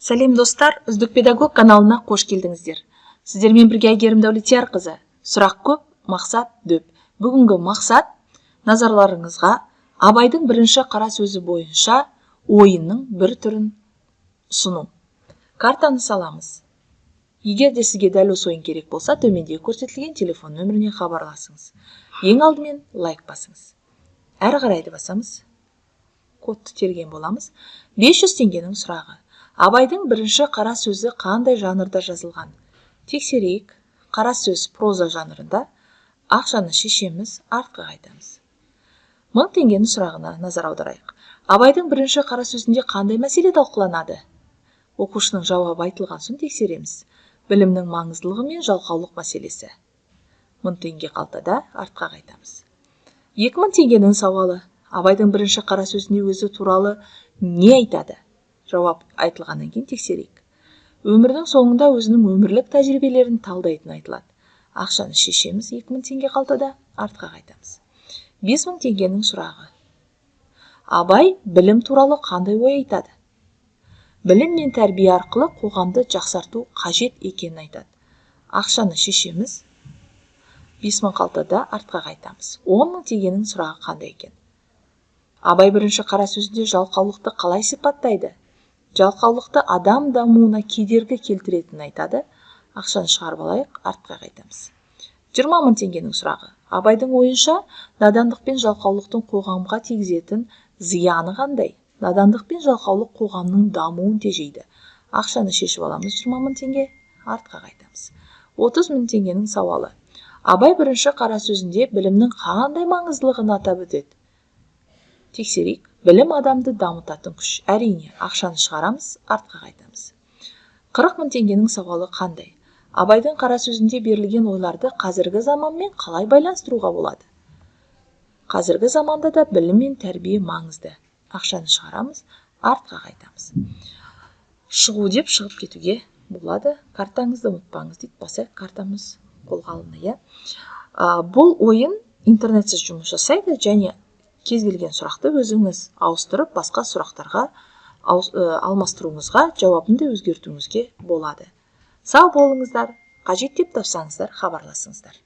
Сәлем достар, үздік педагог каналына қош келдіңіздер. Сіздермен бірге Әйгерім Дәулетиярқызы. Сұрақ көп, мақсат дөп. Бүгінгі мақсат назарларыңызға Абайдың бірінші қара сөзі бойынша ойынның бір түрін ұсыну. Картаны саламыз. Егер де сізге дәл осы ойын керек болса, төмендегі көрсетілген телефон нөміріне хабарласыңыз. Ең алдымен лайк басыңыз. Әрі қарайды басамыз. Кодты терген боламыз. 500 теңгенің сұрағы. Абайдың бірінші қара сөзі қандай жанрда жазылған? Тексерейік. Қара сөз проза жанрында. Ақшаны шешеміз, артқа қайтамыз. 1000 теңгенің сұрағына назар аударайық. Абайдың бірінші қара сөзінде қандай мәселе талқыланады? Оқушының жауабы айтылған соң тексереміз. Білімнің маңыздылығы мен жалқаулық мәселесі. 1000 теңге қалтада, артқа қайтамыз. 2000 теңгенің сауалы. Абайдың бірінші қара сөзінде өзі туралы не айтады? Жауап айтылғаннан кейін тексерейік. Өмірдің соңында өзінің өмірлік тәжірибелерін талдайтын айтылады. Ақшаны шешеміз, 2000 теңге қалтада, артқа қайтамыз. 5000 теңгенің сұрағы. Абай білім туралы қандай ой айтады? Білім мен тәрбие арқылы қоғамды жақсарту қажет екенін айтады. Ақшаны шешеміз, 5000 қалтада, артқа қайтамыз. 10.000 теңгенің сұрағы қандай екен? Абай бірінші қара сөзінде жалқаулықты қалай сипаттайды? Жалқаулықты адам дамуына кедергі келтіретінін айтады. Ақшаны шығарып алайық, артқа қайтамыз. 20.000 теңгенің сұрағы. Абайдың ойынша, надандық пен жалқаулықтың қоғамға тигізетін зияны қандай? Надандық пен жалқаулық қоғамның дамуын тежейді. Ақшаны шешіп аламыз, 20.000 теңге, артқа қайтамыз. 30.000 теңгенің сауалы. Абай бірінші қара сөзінде білімнің қандай маңыздылығын атап өтеді? Тексерейік. Білім адамды дамытатын күш. Әрине, ақшаны шығарамыз, артқа қайтамыз. 40.000 теңгенің сауалы қандай? Абайдың қара сөзінде берілген ойларды қазіргі заманмен қалай байланыстыруға болады? Қазіргі заманда да білім мен тәрбие маңызды. Ақшаны шығарамыз, артқа қайтамыз. Шығу деп шығып кетуге болады. Картаңызды ұмытпаңыз дейді. Басайық, картамыз қолға алынды. Бұл ойын интернетсіз жұмыс жасайды және кез келген сұрақты өзіңіз ауыстырып, басқа сұрақтарға алмастыруыңызға, жауабын да өзгертуіңізге болады. Сау болыңыздар, қажет деп тапсаңыздар, хабарласыңыздар.